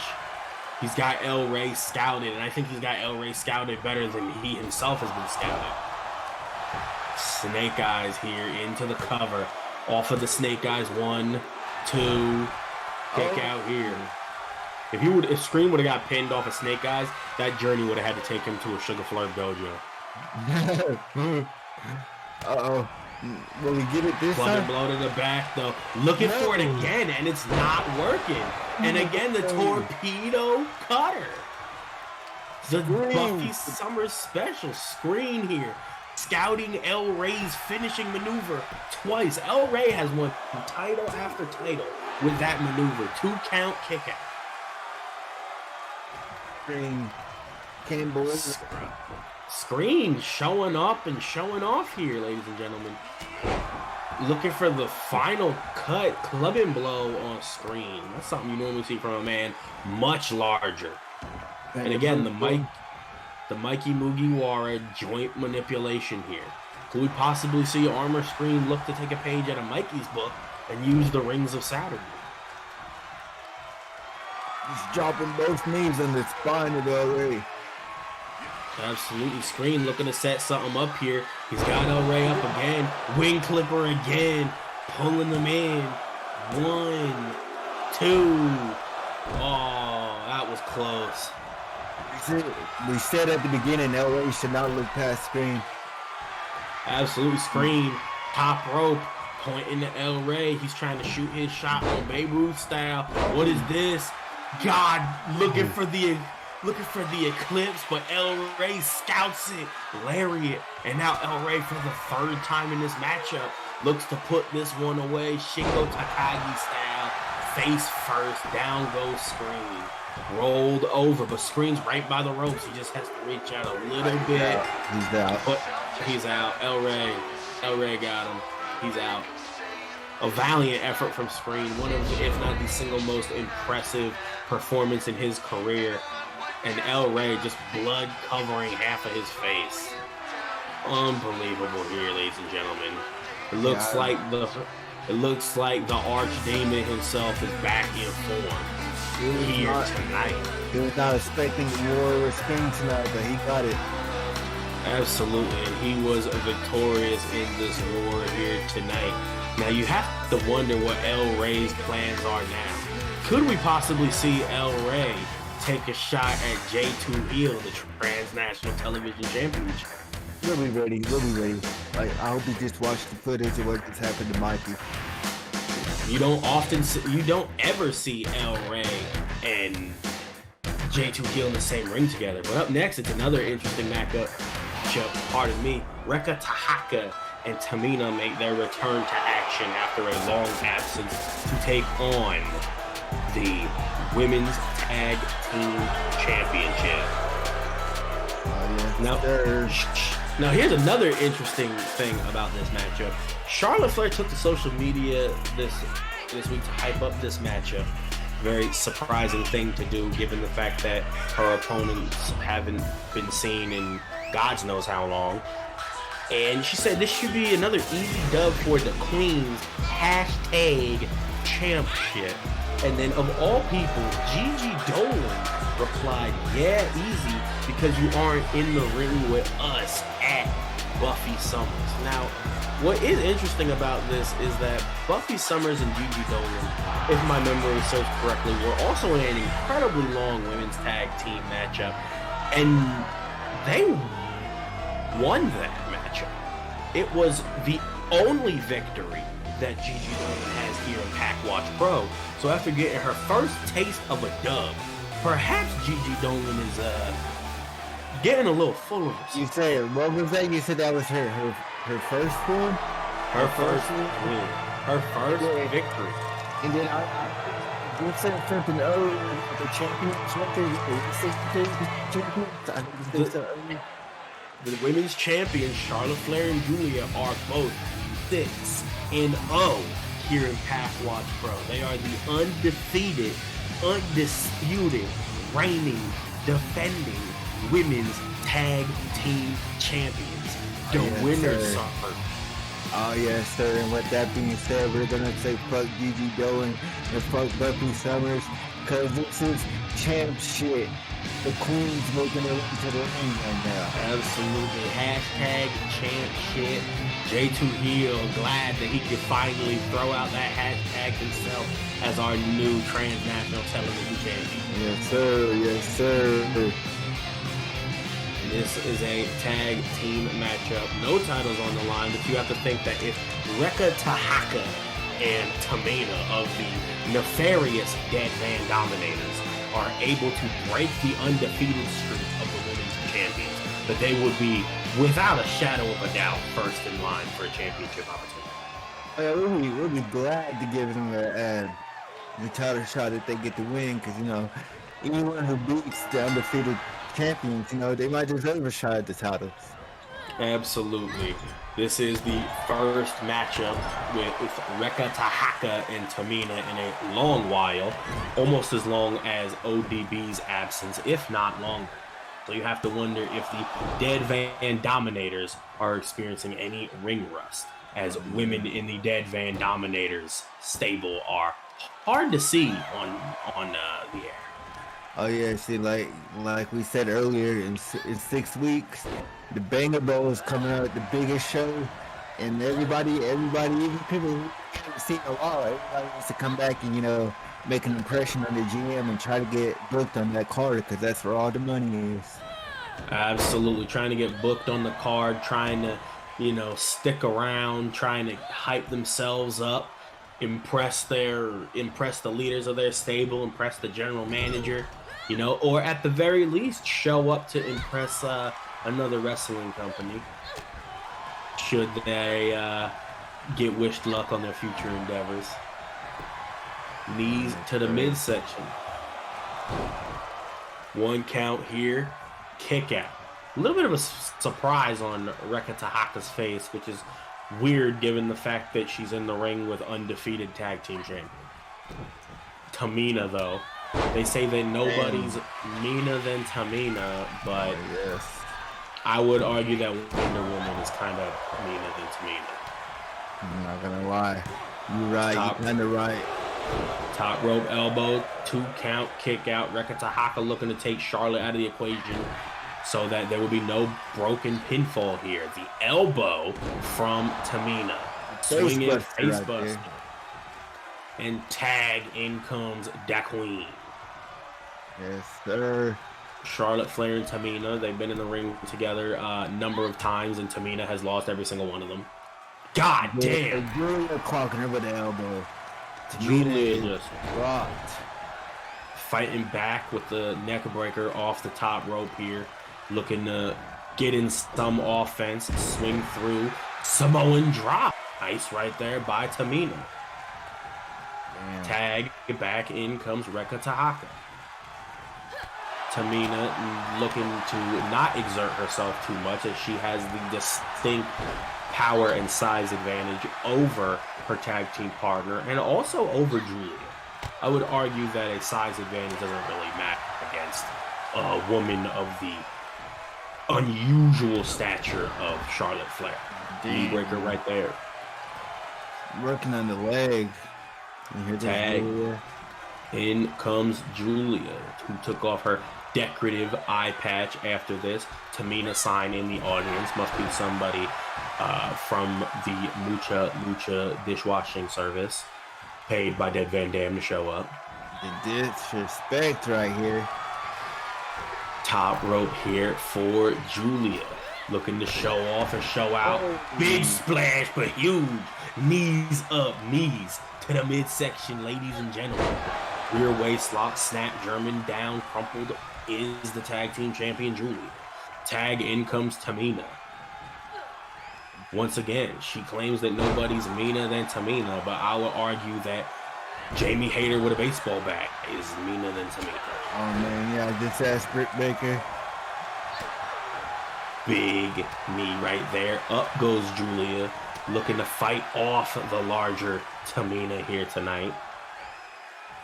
He's got El Rey scouted, and I think he's got El Rey scouted better than he himself has been scouted. Snake Eyes here into the cover. Off of the Snake Eyes, 1, 2, kick out here. If Scream would have got pinned off of Snake Eyes, that journey would have had to take him to a Sugar Flurb dojo. Uh-oh. Will he get it this Plug time? blow to the back, though. Looking for it again, and it's not working. And again, the torpedo cutter. The Buffy Summers special screen here. Scouting El Rey's finishing maneuver twice. El Rey has won title after title with that maneuver. 2-count kick out. Scream. Can't believe it. Screen showing up and showing off here, ladies and gentlemen. Looking for the final cut, clubbing blow on Screen. That's something you normally see from a man much larger. And again, the Mikey Mugiwara joint manipulation here. Could we possibly see Armor Screen look to take a page out of Mikey's book and use the Rings of Saturn? He's dropping both knees on the spine of El Rey. Absolutely. Screen looking to set something up here. He's got El Rey up again. Wing Clipper again. Pulling them in. 1, 2. Oh, that was close. We said at the beginning, El Rey should not look past Screen. Absolutely. Screen. Top rope. Pointing to El Rey. He's trying to shoot his shot on Babe Ruth style. What is this? God, looking for the eclipse, but El Rey scouts it. Lariat. And now El Rey, for the 3rd time in this matchup, looks to put this one away. Shingo Takagi style. Face first. Down goes Screen. Rolled over, but Screen's right by the ropes. He just has to reach out a little bit. He's out. But he's out. El Rey got him. He's out. A valiant effort from Screen. One of, if not the single most impressive performance in his career. And El Rey just blood covering half of his face. Unbelievable here, ladies and gentlemen. It looks like the Archdemon himself is back in form here tonight. He was not expecting war with Screen tonight, but he got it. Absolutely, and he was victorious in this war here tonight. Now you have to wonder what El Rey's plans are now. Could we possibly see El Rey take a shot at J2 Heel, the Transnational Television Championship? We'll be ready. Like, I hope you just watched the footage of what just happened to Mikey. You don't ever see El Rey and J2 Heel in the same ring together. But up next, it's another interesting matchup. Pardon me. Reka, Tehaka, and Tamina make their return to action after a long absence to take on the Women's Tag Team Championship. Now here's another interesting thing about this matchup. Charlotte Flair took to social media this week to hype up this matchup. Very surprising thing to do, given the fact that her opponents haven't been seen in God knows how long. And she said this should be another easy dub for the Queen's #champship. And then of all people, Gigi Dolan replied, "Yeah, easy, because you aren't in the ring with us at Buffy Summers." Now, what is interesting about this is that Buffy Summers and Gigi Dolan, if my memory serves correctly, were also in an incredibly long women's tag team matchup, and they won that matchup. It was the only victory that Gigi Dolan has here in Pack Watch Pro. So after getting her first taste of a dub, perhaps Gigi Dolan is getting a little full of herself. You said, what was that? You said that was her first one? Her first win. Her first victory. And then you said something earlier, the champions. The women's champions, Charlotte Flair and Giulia, are both 6-0 here in Pack Watch Pro. They are the undefeated, undisputed, reigning, defending women's tag team champions. The winners suffer Oh yes, sir. And with that being said, we're gonna say fuck Gigi Dolan and fuck Buffy Summers, cause this is champ shit. The Queen's making it into the ring right now. Absolutely. Hashtag champ shit. J2 Heel, glad that he could finally throw out that hashtag himself as our new Transnational Television Champion. Yes, sir. Yes, sir. This is a tag team matchup. No titles on the line, but you have to think that if Reka, Tehaka, and Tamina of the nefarious Dead Van Dominators are able to break the undefeated streak of the women's champions, that they would be, without a shadow of a doubt, first in line for a championship opportunity. We'll be glad to give them the title shot if they get the win, because, you know, anyone who beats the undefeated champions, you know, they might deserve a shot at the titles. Absolutely. This is the first matchup with Reka, Tehaka, and Tamina in a long while, almost as long as ODB's absence, if not longer. So you have to wonder if the Dead Van Dominators are experiencing any ring rust, as women in the Dead Van Dominators stable are hard to see on the air. Oh yeah, see, like we said earlier, in 6 weeks, the Banger Bowl is coming out, the biggest show, and everybody, even people who haven't seen a lot, everybody wants to come back and, you know, make an impression on the GM and try to get booked on that card, because that's where all the money is. Absolutely, trying to get booked on the card, trying to, you know, stick around, trying to hype themselves up, impress the leaders of their stable, impress the general manager, you know, or at the very least show up to impress another wrestling company should they get wished luck on their future endeavors. Knees to the midsection. 1 count here. Kick out. A little bit of a surprise on Reka Tehaka's face, which is weird given the fact that she's in the ring with undefeated tag team champion. Tamina, though. They say that nobody's meaner than Tamina, but yes, I would argue that Wonder Woman is kind of meaner than Tamina. I'm not gonna lie. You're right. You're kind of right. Top rope elbow, 2 count, kick out. Reka Tehaka looking to take Charlotte out of the equation so that there will be no broken pinfall here. The elbow from Tamina. Swinging face buster. And tag, in comes Da Queen. Yes, sir. Charlotte, Flair, and Tamina, they've been in the ring together a number of times, and Tamina has lost every single one of them. God damn! Giulia clocking her with the elbow. Giulia just rocked. Fighting back with the neck breaker off the top rope here. Looking to get in some offense, swing through. Samoan drop. Nice right there by Tamina. Damn. Tag, back in comes Reka Tehaka. Tamina looking to not exert herself too much, as she has the distinct power and size advantage over her tag team partner and also over Giulia. I would argue that a size advantage doesn't really matter against a woman of the unusual stature of Charlotte Flair. Knee breaker right there. Working on the leg. Tag. In comes Giulia, who took off her decorative eye patch after this. Tamina sign in the audience. Must be somebody from the Mucha dishwashing service, paid by Dead Van Dam to show up. The disrespect right here. Top rope here for Giulia. Looking to show off and show out. Big splash, but huge. Knees up, knees to the midsection, ladies and gentlemen. Rear waist lock, snap, German down, crumpled is the tag team champion, Giulia. Tag, in comes Tamina. Once again, she claims that nobody's meaner than Tamina, but I would argue that Jamie Hayter with a baseball bat is meaner than Tamina. Oh man, yeah, just ask Britt Baker. Big knee right there. Up goes Giulia, looking to fight off the larger Tamina here tonight.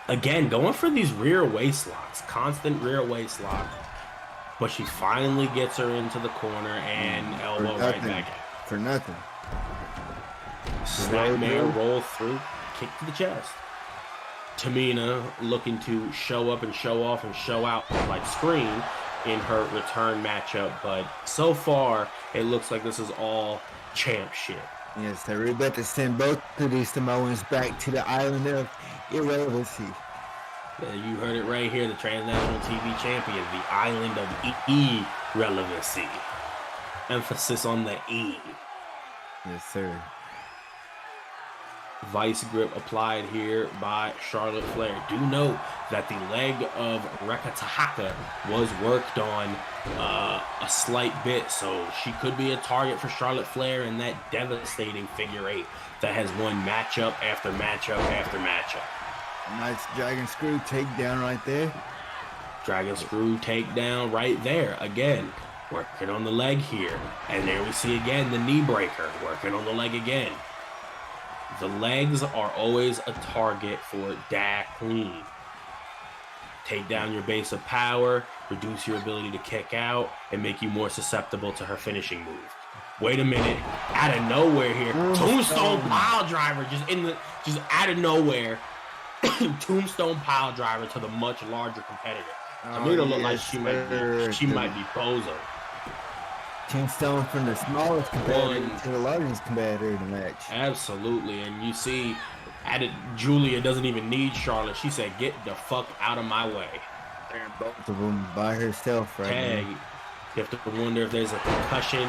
Again, going for these rear waist locks, constant rear waist lock. But she finally gets her into the corner and elbow right back. For nothing. Snapmare, roll through, kick to the chest. Tamina looking to show up and show off and show out like Scream in her return matchup, but so far it looks like this is all champ shit. Yes, sir. We're about to send both of these Samoans back to the island of irrelevancy. Yeah, you heard it right here, the Transnational TV champion, the island of irrelevancy. Emphasis on the E. Yes, sir. Vice grip applied here by Charlotte Flair. Do note that the leg of Reka Tehaka was worked on a slight bit, so she could be a target for Charlotte Flair in that devastating figure eight that has won matchup after matchup after matchup. Nice dragon screw takedown right there. Dragon screw takedown right there. Again, working on the leg here. And there we see again the knee breaker, working on the leg again. The legs are always a target for Dak Clean. Take down your base of power, reduce your ability to kick out, and make you more susceptible to her finishing move. Wait a minute, out of nowhere here, Tombstone pile driver just out of nowhere. Tombstone pile driver to the much larger competitor. Tamina look like she might be Bozo. Tombstone from the smallest competitor to the largest competitor in the match. Absolutely, and you see, Giulia doesn't even need Charlotte. She said, "Get the fuck out of my way." And both of them by herself right now. You have to wonder if there's a concussion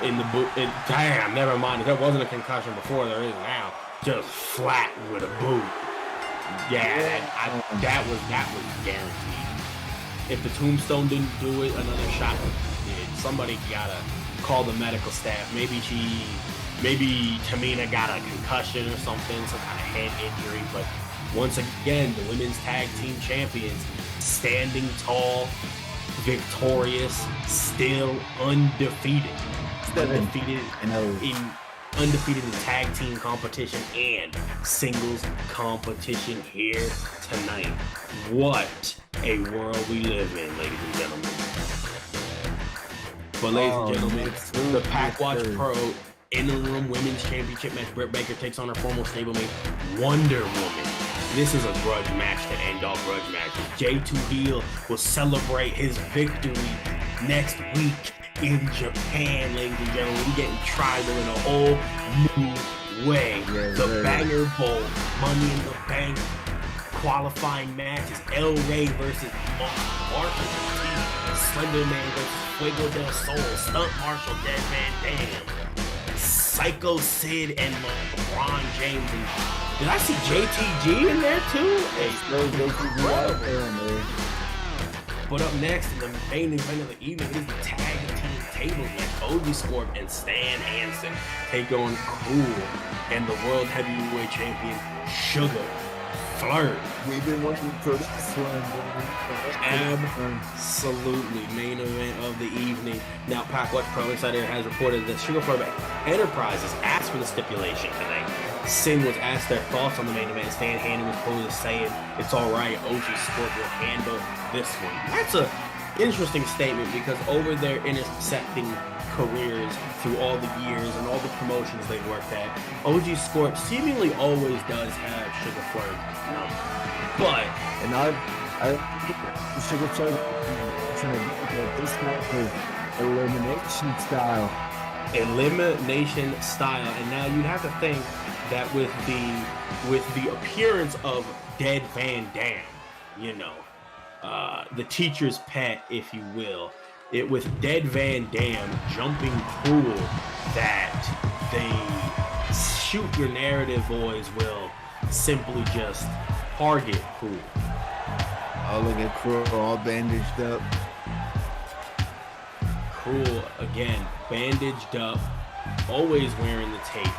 in the boot. Damn, never mind. If there wasn't a concussion before, there is now. Just flat with a boot. Yeah, that was guaranteed. If the Tombstone didn't do it, another shot did. Somebody gotta call the medical staff. Maybe Tamina got a concussion or something, some kind of head injury. But once again, the women's tag team champions, standing tall, victorious, still undefeated. Undefeated in tag team competition and singles competition here tonight. What a world we live in, ladies and gentlemen. But ladies and gentlemen, the Pack Watch Pro Interim Women's Championship match. Britt Baker takes on her former stablemate, Wonder Woman. This is a grudge match to end all grudge matches. J2 Heel will celebrate his victory next week in Japan, ladies and gentlemen. We getting tribal in a whole new way. The Banger Bowl, Money in the Bank qualifying matches. El Rey versus Marshall, Slender Man versus Fuego del Sol, Stunt Marshall, Dead Van Dam, Psycho Sid, and Bron James. And did I see JTG in there too? But up next in the main event of the evening is the tag team tables match. OG Scorp and Stan Hansen take on Krule and the World Heavyweight Champion Suga Flurb. We've been waiting for this one. Absolutely. Main event of the evening. Now, Pack Watch Pro Insider has reported that Suga Flurb Enterprises asked for the stipulation tonight. Sin was asked their thoughts on the main event. Stan Hansen was quoted as saying, "It's all right, OG Scorp will handle this one." That's a interesting statement because over their intersecting careers through all the years and all the promotions they've worked at, OG Scorp seemingly always does have Suga Flurb number. But Suga Flurb this match was elimination style. Elimination style, and now you'd have to think that with the appearance of Dead Van Dam, the teacher's pet, if you will, with Dead Van Dam jumping Krule, that the shoot your narrative boys will simply just target Krule. Oh, look at Krule all bandaged up. Krule, again, bandaged up, always wearing the tape,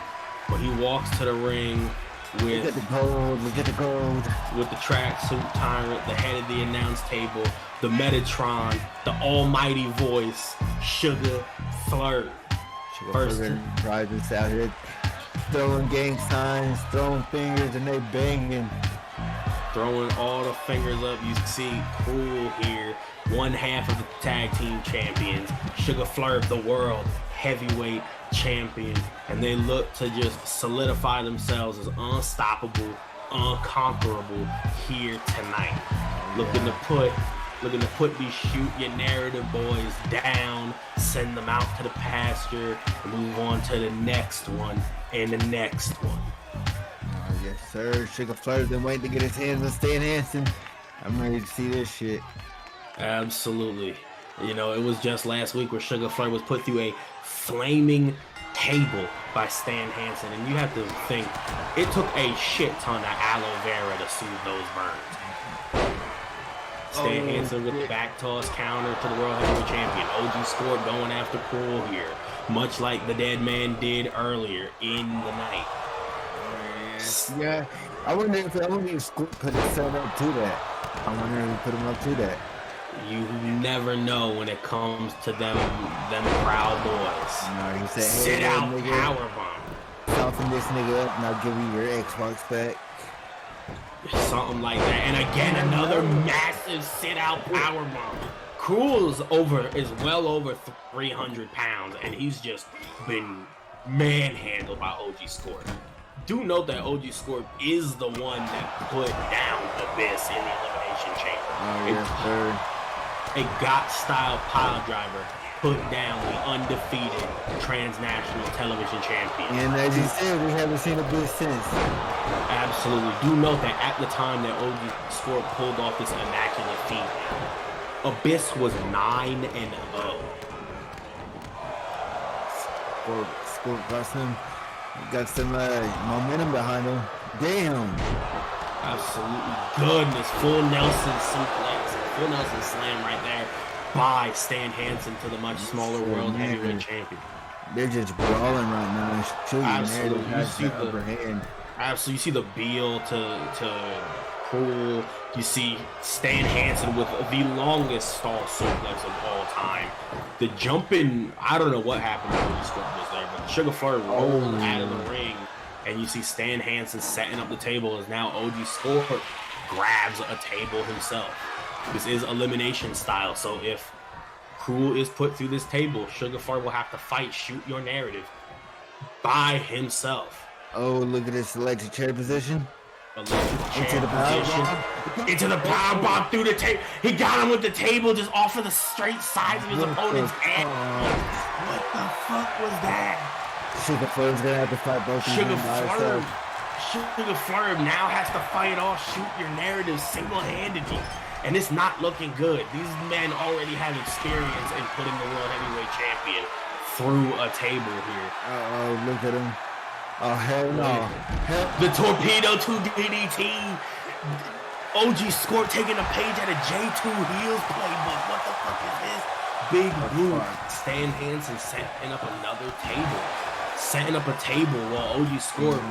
but he walks to the ring with look at the gold. With the tracksuit tyrant, the head of the announce table, the Metatron, the almighty voice, Suga Flurb. First prizes out here throwing gang signs, throwing fingers, and they banging. Throwing all the fingers up. You see Krule here, one half of the tag team champions. Suga Flurb, the world heavyweight champions, and they look to just solidify themselves as unstoppable, unconquerable here tonight. Looking to put these shoot your narrative boys down, send them out to the pasture, and move on to the next one and the next one. Yes, sir. Suga Flair's been waiting to get his hands on Stan Hansen. I'm ready to see this shit. Absolutely. You know, it was just last week where Suga Flair was put through a flaming table by Stan Hansen, and you have to think it took a shit ton of aloe vera to soothe those burns. Stan Hansen with the back toss counter to the World Heavyweight Champion. OG Scorp going after Krule here, much like the dead man did earlier in the night. Yeah, I wonder if Scorp put himself up to that. I wonder if he put him up to that. You never know when it comes to them proud boys. No, he said, sit hey, out nigga, powerbomb. Soften this nigga up and I'll give you your Xbox back. Something like that. And again, another massive sit out powerbomb. Krule is well over 300 pounds, and he's just been manhandled by OG Scorp. Do note that OG Scorp is the one that put down Abyss in the Elimination Chamber. Oh, yes, sir. A GOT-style pile driver put down the undefeated Transnational television champion. And as you said, we haven't seen Abyss since. Absolutely. Do note that at the time that OG Scorp pulled off this immaculate feat, Abyss was 9-0. Scorp got some momentum behind him. Damn. Absolutely goodness. Full Nelson suplex. Full Nelson slam right there by Stan Hansen to the much smaller World Heavyweight Champion. They're just brawling right now. Absolutely. You see the upper hand. Absolutely. You see the Beal to Krule. You see Stan Hansen with the longest stall suplex of all time. The jumping, I don't know what happened when the Scorp was there, but Suga Flair rolled out of the ring, and you see Stan Hansen setting up the table as now OG Scorp grabs a table himself. This is elimination style, so if Krule is put through this table, Suga Flair will have to fight Shoot Your Narrative by himself. Oh, look at this electric chair position. Into the power bomb through the table. He got him with the table just off of the straight sides of his opponent's head. What the fuck was that? Suga Flair's gonna have to fight both of them by himself. Suga Flair now has to fight off Shoot Your Narrative single-handedly. And it's not looking good. These men already have experience in putting the World Heavyweight Champion through a table here. Oh, look at him. Oh, hell no. The torpedo to DDT. OG Scorp taking a page out of J2 Heels playbook. What the fuck is this? Big Blue. Stan Hansen setting up another table. Setting up a table while OG Scorp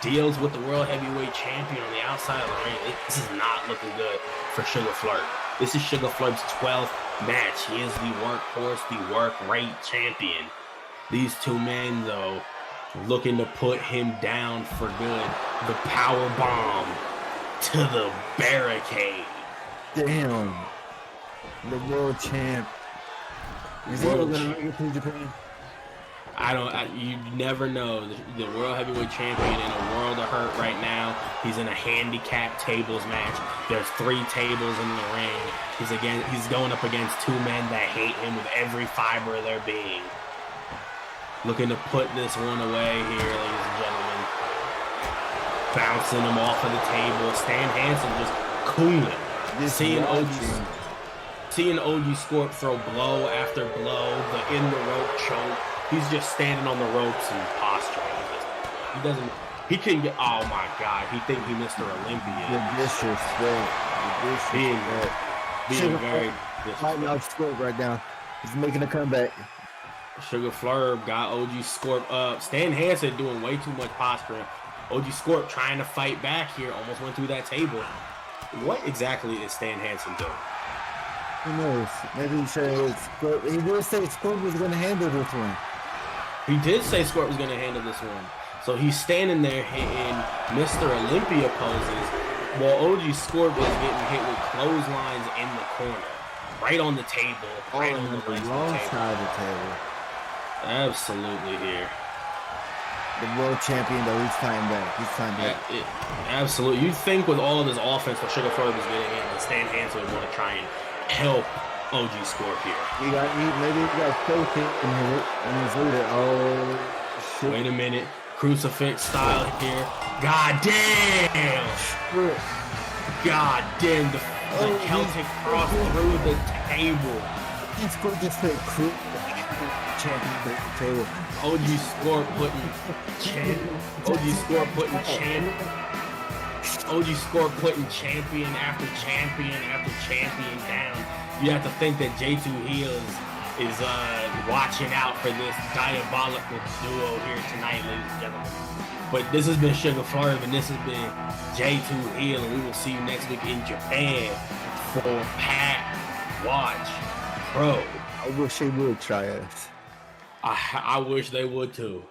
deals with the World Heavyweight Champion on the outside of the ring. This is not looking good for Suga Flair. This is Suga Flair's 12th match. He is the workhorse, the work rate champion. These two men, though, looking to put him down for good. The power bomb to the barricade. Damn. The world champ. Is he going to make it to Japan? You never know. The World Heavyweight Champion in a world of hurt right now. He's in a handicap tables match. There's 3 tables in the ring. He's going up against 2 men that hate him with every fiber of their being. Looking to put this one away here, ladies and gentlemen. Bouncing him off of the table. Stan Hansen just cooling. Seeing OG Scorp throw blow after blow, the in the rope choke. He's just standing on the ropes and posturing. He couldn't get, oh my God, he think he Mr. Olympia. The disrespect. Being very disrespectful. Fighting off Scorp right now. He's making a comeback. Suga Flurb got OG Scorp up. Stan Hansen doing way too much posturing. OG Scorp trying to fight back here. Almost went through that table. What exactly is Stan Hansen doing? Who knows? Maybe he said Scorp. He did say Scorp was going to handle this one. He did say Scorp was going to handle this one. So he's standing there hitting Mr. Olympia poses while OG Scorp is getting hit with clotheslines in the corner. Right on the table. Right on the wrong side of the table. Absolutely here. The world champion, though, he's coming back. He's coming back. Absolutely. You think with all of this offense that Sugar Flurb is getting in, that Stan Hansen would want to try and help OG Scorp here. Maybe he got faith in his leader. Oh, shit. Wait a minute. Crucifix style here. God damn! God damn. The Celtic cross through the table. He's going to say Krule champion at the table. OG Scorp putting champion after champion after champion down. You have to think that J2 Heel is watching out for this diabolical duo here tonight, ladies and gentlemen. But this has been Sugar Flurb, and this has been J2 Heel, and we will see you next week in Japan for Pat Watch Pro. I wish they would try us. I wish they would too.